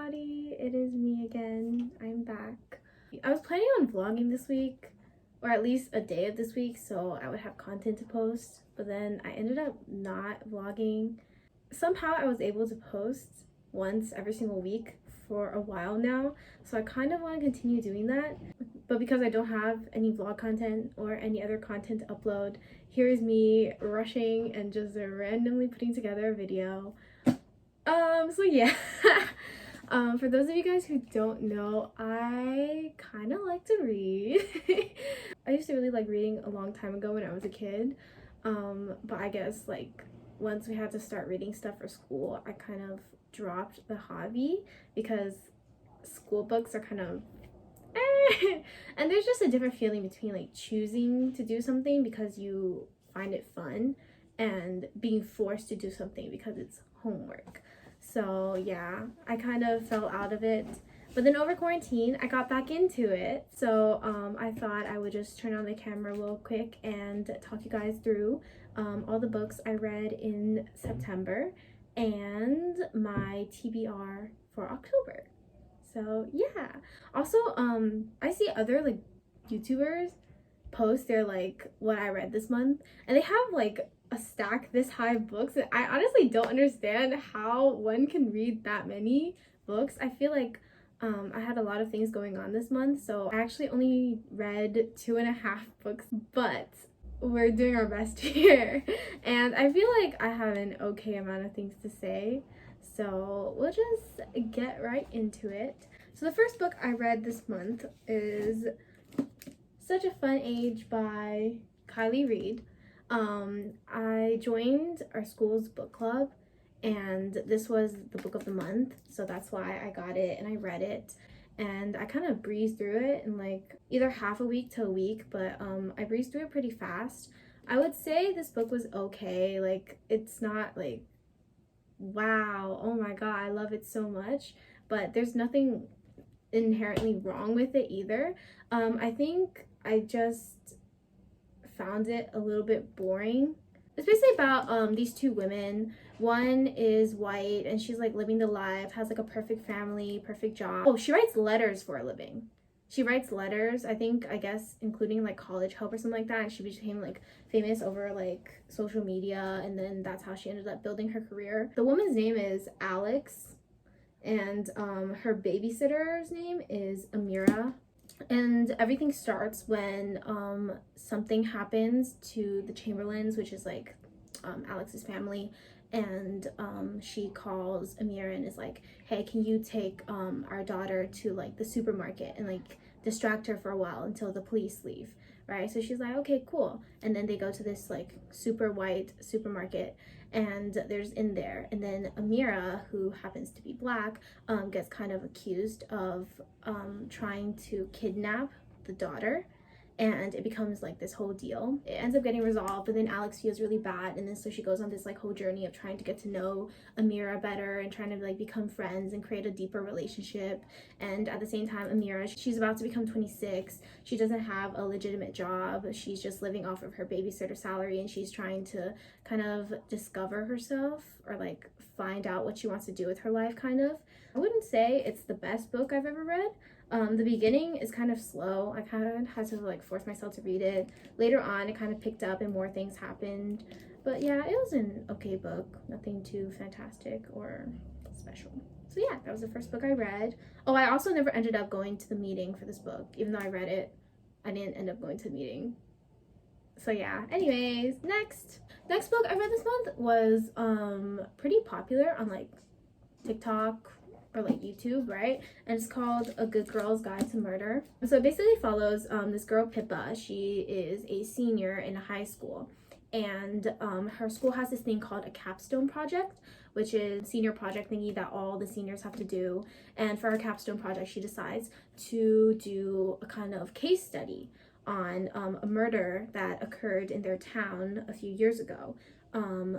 everybody, it is me again. I'm back. I was planning on vlogging this week, or at least a day of this week, so I would have content to post, but then I ended up not vlogging. Somehow I was able to post once every single week for a while now, so I kind of want to continue doing that, but because I don't have any vlog content or any other content to upload, here is me rushing and just randomly putting together a video. So yeah. For those of you guys who don't know, I kind of like to read. I used to really like reading a long time ago when I was a kid, but I guess like once we had to start reading stuff for school, I kind of dropped the hobby because school books are kind of and there's just a different feeling between like choosing to do something because you find it fun and being forced to do something because it's homework. So yeah, I kind of fell out of it, but then over quarantine I got back into it. So I thought I would just turn on the camera real quick and talk you guys through all the books I read in September and my TBR for October. So yeah. Also, I see other like YouTubers post their like what I read this month, and they have like a stack this high of books, and I honestly don't understand how one can read that many books. I feel like I had a lot of things going on this month, so I actually only read 2.5 books, but we're doing our best here. And I feel like I have an okay amount of things to say, so we'll just get right into it. So the first book I read this month is Such a Fun Age by Kylie Reid. I joined our school's book club, and this was the book of the month, so that's why I got it and I read it, and I kind of breezed through it in like either half a week to a week, but I breezed through it pretty fast. I would say this book was okay. Like, it's not like wow, oh my god, I love it so much, but there's nothing inherently wrong with it either. I think I just found it a little bit boring. It's basically about these two women. One is white and she's like living the life, has like a perfect family, perfect job. Oh, she writes letters for a living. She writes letters, I guess including like College Help or something like that, and she became like famous over like social media, and then that's how she ended up building her career. The woman's name is Alex, and her babysitter's name is Amira. And everything starts when something happens to the Chamberlains, which is like Alex's family, and she calls Amira and is like, hey, can you take our daughter to like the supermarket and like distract her for a while until the police leave, right? So she's like, okay, cool. And then they go to this like super white supermarket, and there's in there, and then Amira, who happens to be black, gets kind of accused of trying to kidnap the daughter, and it becomes like this whole deal. It ends up getting resolved, but then Alex feels really bad, and then so she goes on this like whole journey of trying to get to know Amira better and trying to like become friends and create a deeper relationship. And at the same time, Amira, she's about to become 26. She doesn't have a legitimate job. She's just living off of her babysitter salary, and she's trying to kind of discover herself, or like find out what she wants to do with her life, kind of. I wouldn't say it's the best book I've ever read. The beginning is kind of slow. I kind of had to like force myself to read it. Later on, it kind of picked up and more things happened. But yeah, it was an okay book. Nothing too fantastic or special. So yeah, that was the first book I read. Oh, I also never ended up going to the meeting for this book. Even though I read it, I didn't end up going to the meeting. So yeah, anyways, next book I read this month was pretty popular on like TikTok or like YouTube, right? And it's called A Good Girl's Guide to Murder. So it basically follows this girl Pippa. She is a senior in a high school, and her school has this thing called a capstone project, which is a senior project thingy that all the seniors have to do. And for her capstone project, she decides to do a kind of case study on a murder that occurred in their town a few years ago,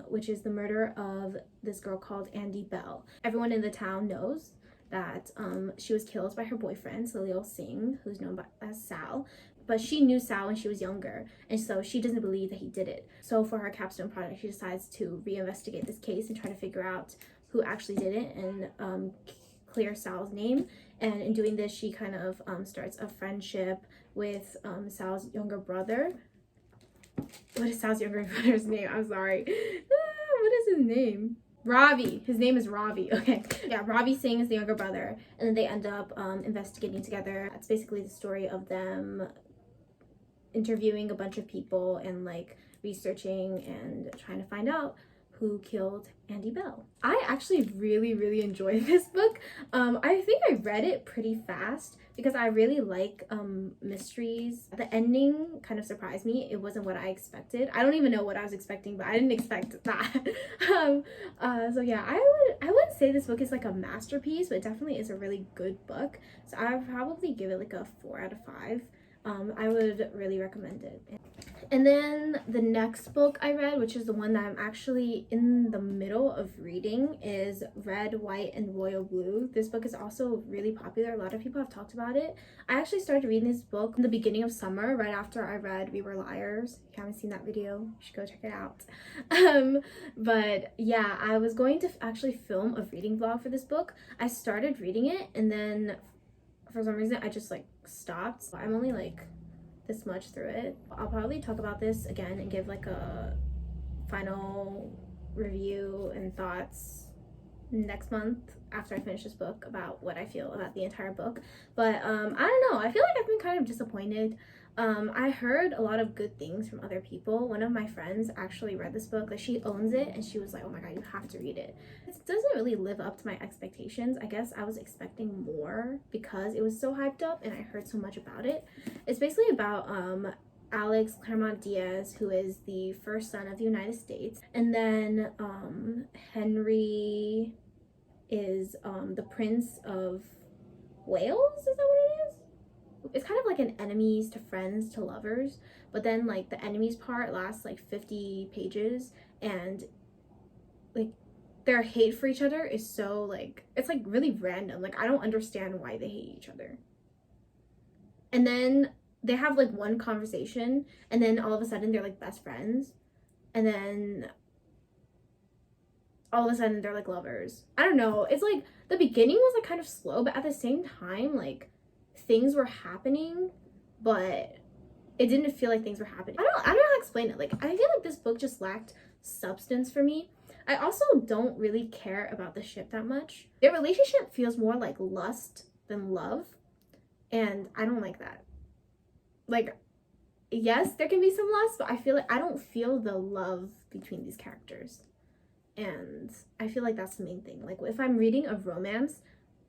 which is the murder of this girl called Andy Bell. Everyone in the town knows that she was killed by her boyfriend, Salil Singh, who's known as Sal, but she knew Sal when she was younger, and so she doesn't believe that he did it. So for her capstone project, she decides to reinvestigate this case and try to figure out who actually did it and clear Sal's name, and in doing this she kind of starts a friendship with Sal's younger brother. What is Sal's younger brother's name? I'm sorry. What is his name? Ravi. His name is Ravi. Okay. Yeah, Ravi Singh is the younger brother, and then they end up investigating together. That's basically the story of them interviewing a bunch of people and like researching and trying to find out who killed Andy Bell. I actually really enjoyed this book. I think I read it pretty fast because I really like mysteries. The ending kind of surprised me. It wasn't what I expected. I don't even know what I was expecting, but I didn't expect that. So yeah, I wouldn't say this book is like a masterpiece, but it definitely is a really good book. So I would probably give it like a 4 out of 5. I would really recommend it. And then the next book I read, which is the one that I'm actually in the middle of reading, is Red, White, and Royal Blue. This book is also really popular. A lot of people have talked about it. I actually started reading this book in the beginning of summer, right after I read We Were Liars. If you haven't seen that video, you should go check it out. But yeah, I was going to actually film a reading vlog for this book. I started reading it, and then for some reason I just like stopped. I'm only like this much through it. I'll probably talk about this again and give like a final review and thoughts next month after I finish this book about what I feel about the entire book. But I don't know, I feel like I've been kind of disappointed. I heard a lot of good things from other people. One of my friends actually read this book. Like, she owns it, and she was like, oh my god, you have to read it. It doesn't really live up to my expectations. I guess I was expecting more because it was so hyped up and I heard so much about it. It's basically about Alex Claremont Diaz, who is the first son of the United States, and then Henry is the Prince of Wales. Is that what it is? It's kind of like an enemies to friends to lovers, but then like the enemies part lasts like 50 pages, and like their hate for each other is so like, it's like really random. Like, I don't understand why they hate each other. And then they have like one conversation, and then all of a sudden they're like best friends, and then all of a sudden they're like lovers. I don't know. It's like the beginning was like kind of slow, but at the same time, like things were happening, but it didn't feel like things were happening. I don't know how to explain it. Like, I feel like this book just lacked substance for me. I also don't really care about the ship that much. Their relationship feels more like lust than love, and I don't like that. Like, yes, there can be some lust, but I feel like I don't feel the love between these characters. And I feel like that's the main thing. Like, if I'm reading a romance,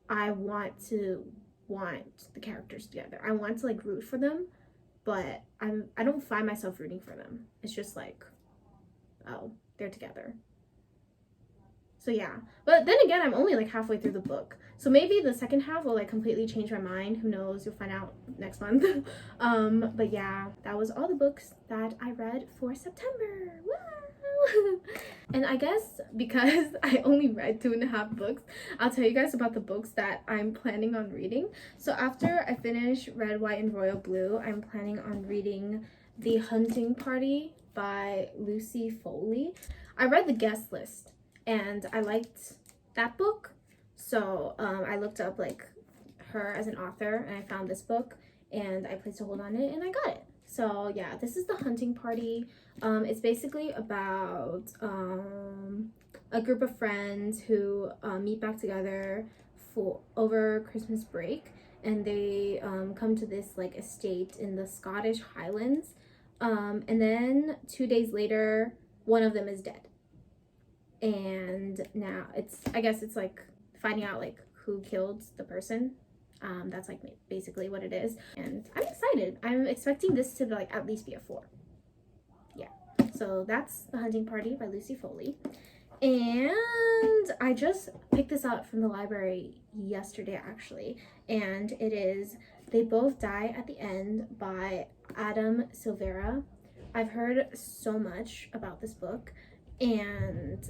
I want the characters together. I want to like root for them, but I don't find myself rooting for them. It's just like, oh, they're together. So yeah, but then again, I'm only like halfway through the book, so maybe the second half will like completely change my mind. Who knows? You'll find out next month. But yeah, that was all the books that I read for September. Wow. And I guess because I only read 2.5 books, I'll tell you guys about the books that I'm planning on reading. So after I finish Red, White, and Royal Blue, I'm planning on reading The Hunting Party by Lucy Foley. I read the guest list and I liked that book, so I looked up like her as an author, and I found this book and I placed a hold on it and I got it. So yeah, this is The Hunting Party. It's basically about a group of friends who meet back together for over Christmas break, and they come to this like estate in the Scottish Highlands, and then 2 days later one of them is dead. And now I guess it's like finding out like who killed the person. That's like basically what it is, and I'm excited. I'm expecting this to like at least be a 4. Yeah, so that's The Hunting Party by Lucy Foley. And I just picked this up from the library yesterday actually, and it is They Both Die at the End by Adam Silvera. I've heard so much about this book, and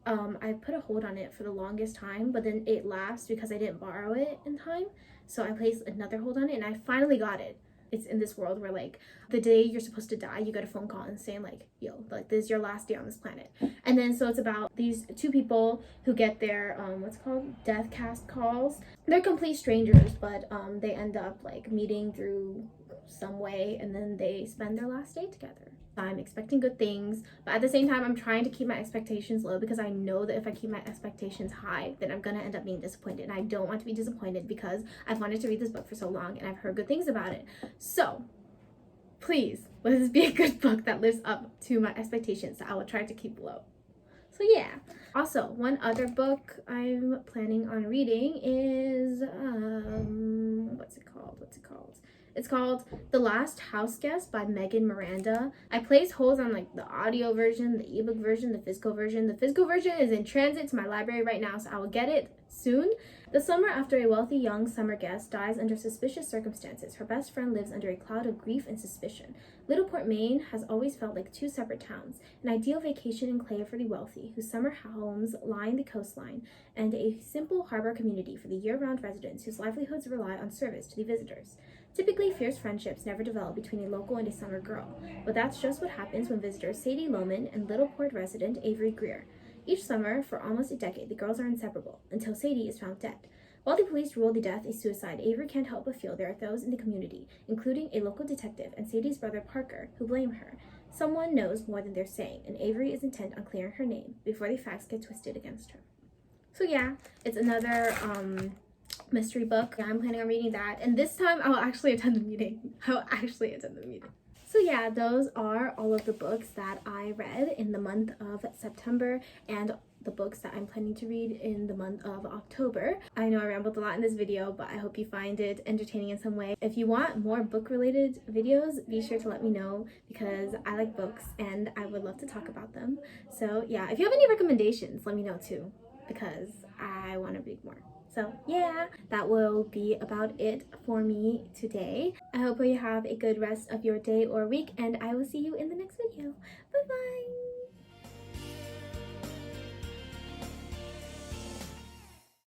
I put a hold on it for the longest time, but then it lapsed because I didn't borrow it in time. So I placed another hold on it, and I finally got it. it's in this world where like the day you're supposed to die, you get a phone call and saying like, yo, like this is your last day on this planet. And then so it's about these two people who get their what's it called, death cast calls. They're complete strangers, but they end up like meeting through some way, and then they spend their last day together. I'm expecting good things, but at the same time, I'm trying to keep my expectations low because I know that if I keep my expectations high, then I'm gonna end up being disappointed. And I don't want to be disappointed because I've wanted to read this book for so long and I've heard good things about it. So please, let this be a good book that lives up to my expectations that I will try to keep low. So yeah. Also, one other book I'm planning on reading is what's it called? It's called The Last House Guest by Megan Miranda. I placed holds on like the audio version, the ebook version, the physical version. The physical version is in transit to my library right now, so I will get it soon. The summer after a wealthy young summer guest dies under suspicious circumstances, her best friend lives under a cloud of grief and suspicion. Littleport, Maine has always felt like two separate towns, an ideal vacation enclave for the wealthy, whose summer homes line the coastline, and a simple harbor community for the year-round residents whose livelihoods rely on service to the visitors. Typically, fierce friendships never develop between a local and a summer girl, but that's just what happens when visitors Sadie Lohman and Littleport resident Avery Greer. Each summer, for almost a decade, the girls are inseparable, until Sadie is found dead. While the police rule the death a suicide, Avery can't help but feel there are those in the community, including a local detective and Sadie's brother Parker, who blame her. Someone knows more than they're saying, and Avery is intent on clearing her name before the facts get twisted against her. So yeah, it's another mystery book. Yeah, I'm planning on reading that, and this time I'll actually attend the meeting. So yeah, those are all of the books that I read in the month of September and the books that I'm planning to read in the month of October. I know I rambled a lot in this video, but I hope you find it entertaining in some way. If you want more book related videos, be sure to let me know because I like books and I would love to talk about them. So yeah, if you have any recommendations, let me know too because I want to read more. So yeah, that will be about it for me today. I hope you have a good rest of your day or week, and I will see you in the next video. Bye bye!